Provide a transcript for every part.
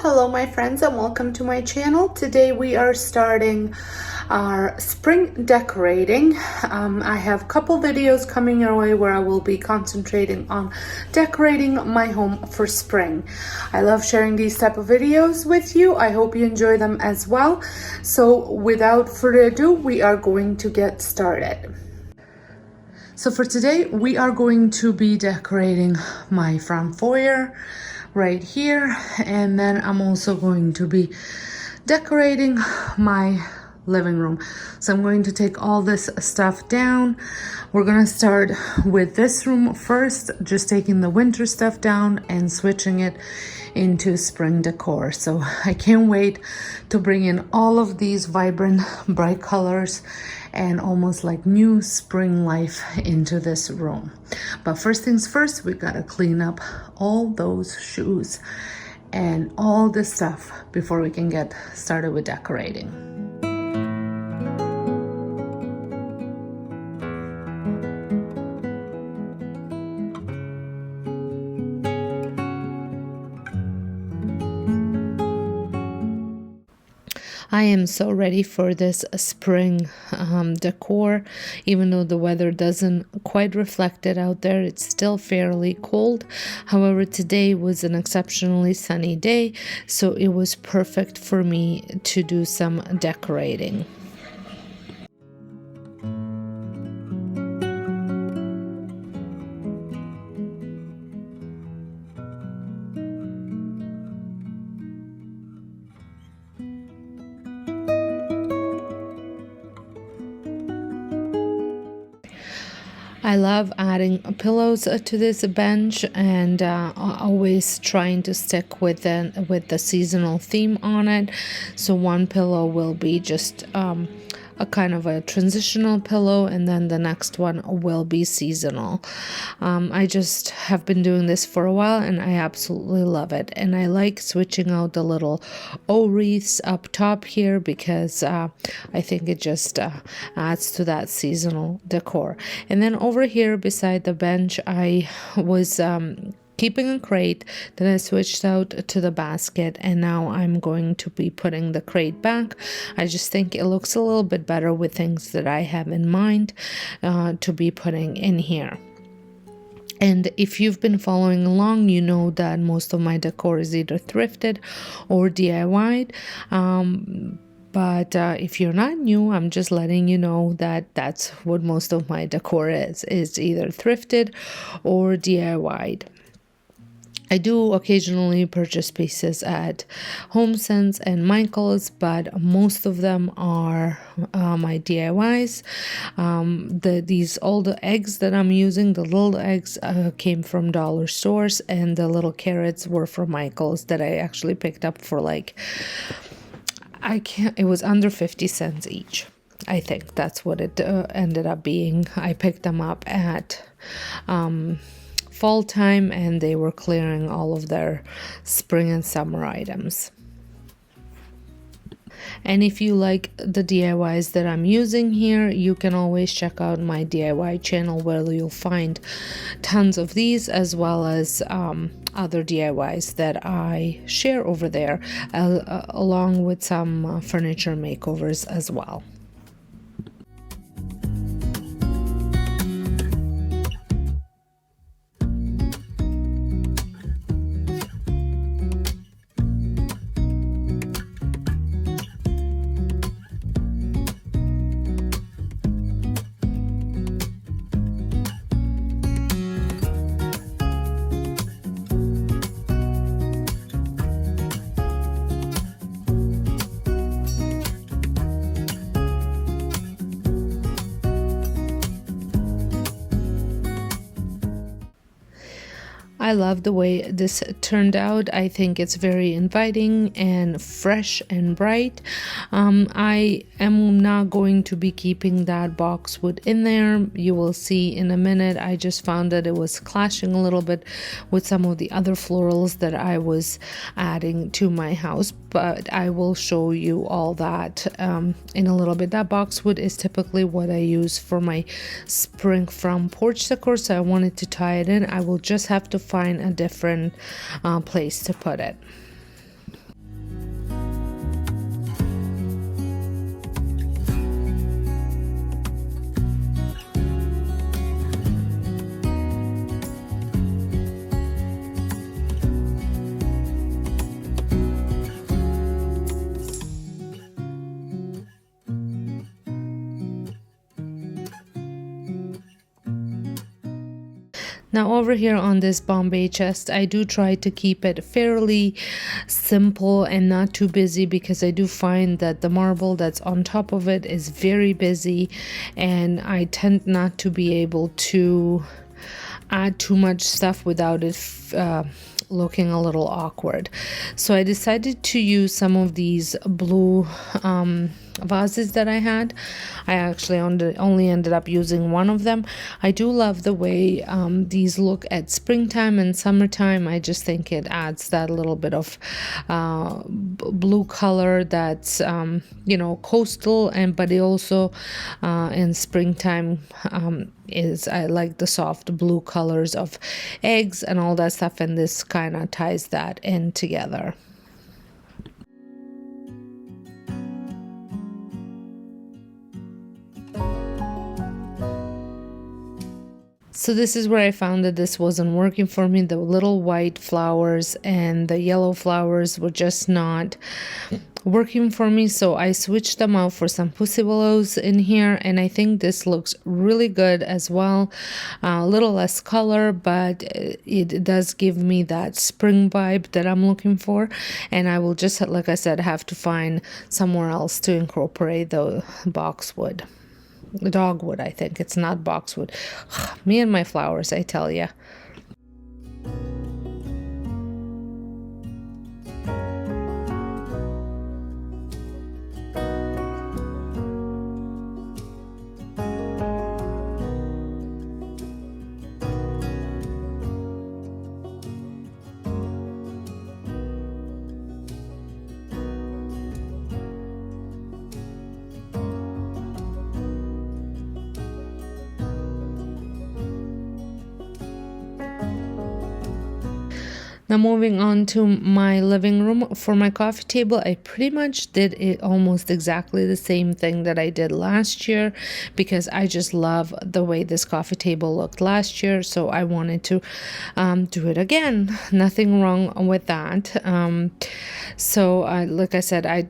Hello my friends, and welcome to my channel. Today we are starting our spring decorating. I have a couple videos coming your way where I will be concentrating on decorating my home for spring. I love sharing these type of videos with you. I hope you enjoy them as well. So without further ado, we are going to get started. So for today, we are going to be decorating my front foyer right here, and then I'm also going to be decorating my living room. So I'm going to take all this stuff down. We're gonna start with this room first, just taking the winter stuff down and switching it into spring decor. So I can't wait to bring in all of these vibrant, bright colors and almost like new spring life into this room. But first things first, we gotta clean up all those shoes and all this stuff before we can get started with decorating. I am so ready for this spring decor. Even though the weather doesn't quite reflect it out there, it's still fairly cold. However, today was an exceptionally sunny day, so it was perfect for me to do some decorating. I love adding pillows to this bench, and always trying to stick with the seasonal theme on it. So one pillow will be just a kind of a transitional pillow, and then the next one will be seasonal. I just have been doing this for a while and I absolutely love it. And I like switching out the little wreaths up top here because I think it just adds to that seasonal decor. And then over here beside the bench, I was keeping a crate, then I switched out to the basket, and now I'm going to be putting the crate back. I just think it looks a little bit better with things that I have in mind to be putting in here. And if you've been following along, you know that most of my decor is either thrifted or DIY'd. But if you're not new, I'm just letting you know that that's what most of my decor is either thrifted or DIY'd. I do occasionally purchase pieces at Home and Michael's, but most of them are my DIYs. All the eggs that I'm using, the little eggs came from dollar stores, and the little carrots were from Michael's that I actually picked up for it was under 50 cents each. I think that's what it ended up being. I picked them up at fall time, and they were clearing all of their spring and summer items. And if you like the DIYs that I'm using here, you can always check out my DIY channel where you'll find tons of these, as well as other DIYs that I share over there, along with some furniture makeovers as well. I love the way this turned out. I think it's very inviting and fresh and bright. I am not going to be keeping that boxwood in there. You will see in a minute. I just found that it was clashing a little bit with some of the other florals that I was adding to my house, but I will show you all that in a little bit. That boxwood is typically what I use for my spring from porch decor, so I wanted to tie it in. I will just have to find a different place to put it. Now over here on this Bombay chest, I do try to keep it fairly simple and not too busy, because I do find that the marble that's on top of it is very busy, and I tend not to be able to add too much stuff without it looking a little awkward. So I decided to use some of these blue vases that I had. I actually only ended up using one of them. I do love the way these look at springtime and summertime. I just think it adds that little bit of blue color that's coastal, but it also in springtime I like the soft blue colors of eggs and all that stuff, and this kind of ties that in together. So this is where I found that this wasn't working for me. The little white flowers and the yellow flowers were just not working for me, so I switched them out for some pussy willows in here, and I think this looks really good as well. A little less color, but it does give me that spring vibe that I'm looking for, and I will just, like I said, have to find somewhere else to incorporate the boxwood. Dogwood, I think. It's not boxwood. Me and my flowers, I tell ya. Now moving on to my living room. For my coffee table, I pretty much did it almost exactly the same thing that I did last year, because I just love the way this coffee table looked last year, so I wanted to do it again. Nothing wrong with that. So like I said, I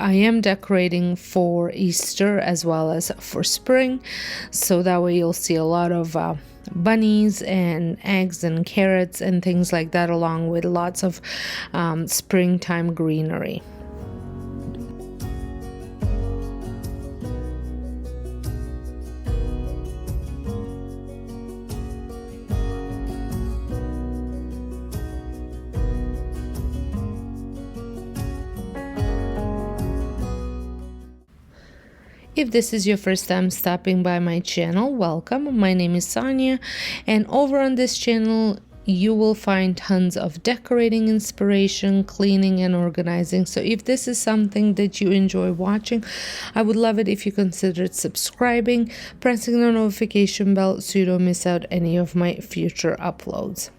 am decorating for Easter as well as for spring, so that way you'll see a lot of bunnies and eggs and carrots and things like that, along with lots of springtime greenery. If this is your first time stopping by my channel, welcome. My name is Sonja, and over on this channel you will find tons of decorating inspiration, cleaning, and organizing. So if this is something that you enjoy watching, I would love it if you considered subscribing, pressing the notification bell so you don't miss out any of my future uploads.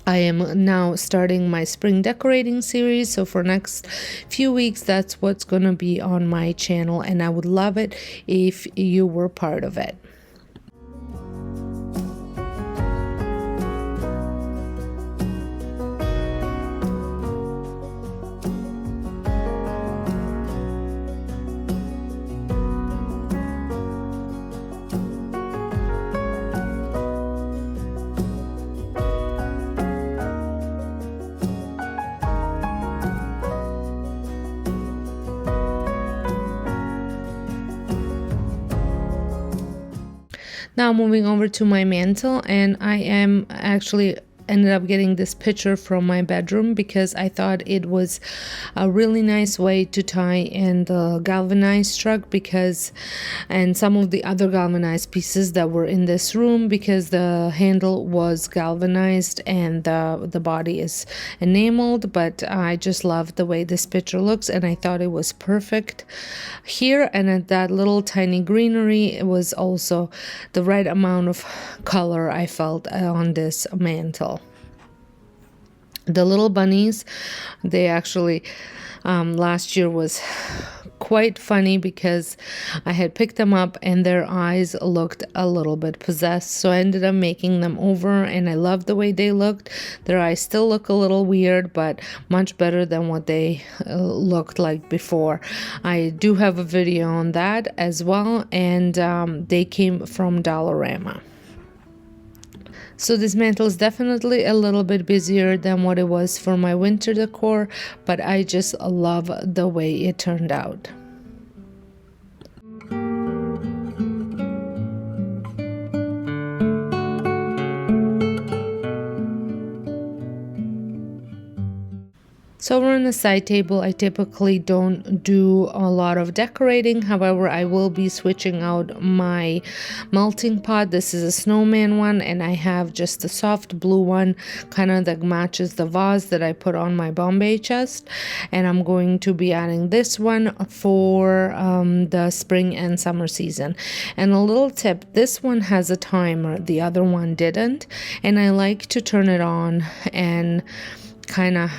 I am now starting my spring decorating series, so for next few weeks that's what's going to be on my channel, and I would love it if you were part of it. Now moving over to my mantle, and I am actually ended up getting this picture from my bedroom because I thought it was a really nice way to tie in the galvanized strug, and some of the other galvanized pieces that were in this room, because the handle was galvanized and the body is enameled. But I just love the way this picture looks, and I thought it was perfect here. And at that little tiny greenery, it was also the right amount of color I felt on this mantle. The little bunnies, they actually, last year was quite funny because I had picked them up and their eyes looked a little bit possessed. So I ended up making them over, and I love the way they looked. Their eyes still look a little weird, but much better than what they looked like before. I do have a video on that as well, and they came from Dollarama. So this mantle is definitely a little bit busier than what it was for my winter decor, but I just love the way it turned out. So over on the side table, I typically don't do a lot of decorating. However, I will be switching out my melting pot. This is a snowman one, and I have just a soft blue one, kind of that matches the vase that I put on my Bombay chest. And I'm going to be adding this one for the spring and summer season. And a little tip, this one has a timer, the other one didn't. And I like to turn it on and kind of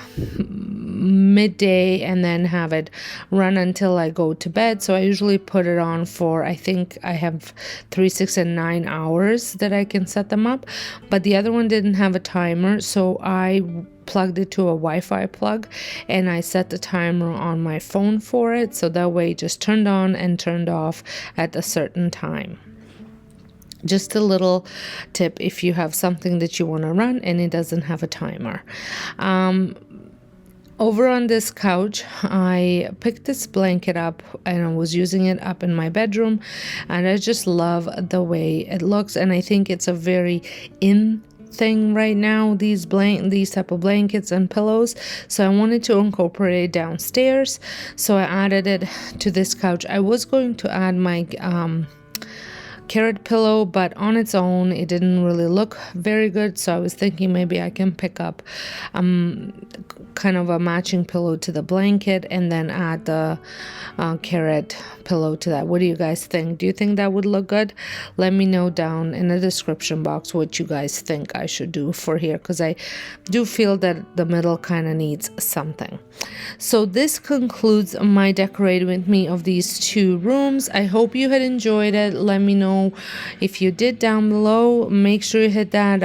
midday and then have it run until I go to bed. So I usually put it on for, I think I have 3, 6, and 9 hours that I can set them up, but the other one didn't have a timer, so I plugged it to a Wi-Fi plug and I set the timer on my phone for it, so that way it just turned on and turned off at a certain time. Just a little tip if you have something that you want to run and it doesn't have a timer. Over on this couch, I picked this blanket up and I was using it up in my bedroom, and I just love the way it looks, and I think it's a very in thing right now, these type of blankets and pillows. So I wanted to incorporate it downstairs, so I added it to this couch. I was going to add my carrot pillow, but on its own it didn't really look very good, so I was thinking maybe I can pick up kind of a matching pillow to the blanket and then add the carrot pillow to that. What do you guys think? Do you think that would look good? Let me know down in the description box what you guys think I should do for here, because I do feel that the middle kind of needs something. So this concludes my decorating with me of these 2 rooms. I hope you had enjoyed it. Let me know if you did down below. Make sure you hit that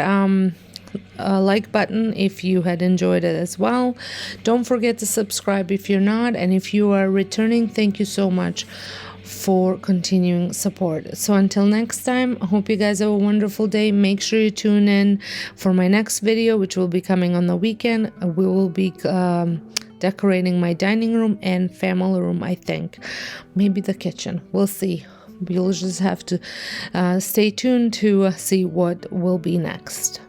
like button if you had enjoyed it as well. Don't forget to subscribe if you're not, and if you are returning, thank you so much for continuing support. So until next time, I hope you guys have a wonderful day. Make sure you tune in for my next video, which will be coming on the weekend. We will be decorating my dining room and family room, I think. Maybe the kitchen. We'll see. You'll just have to stay tuned to see what will be next.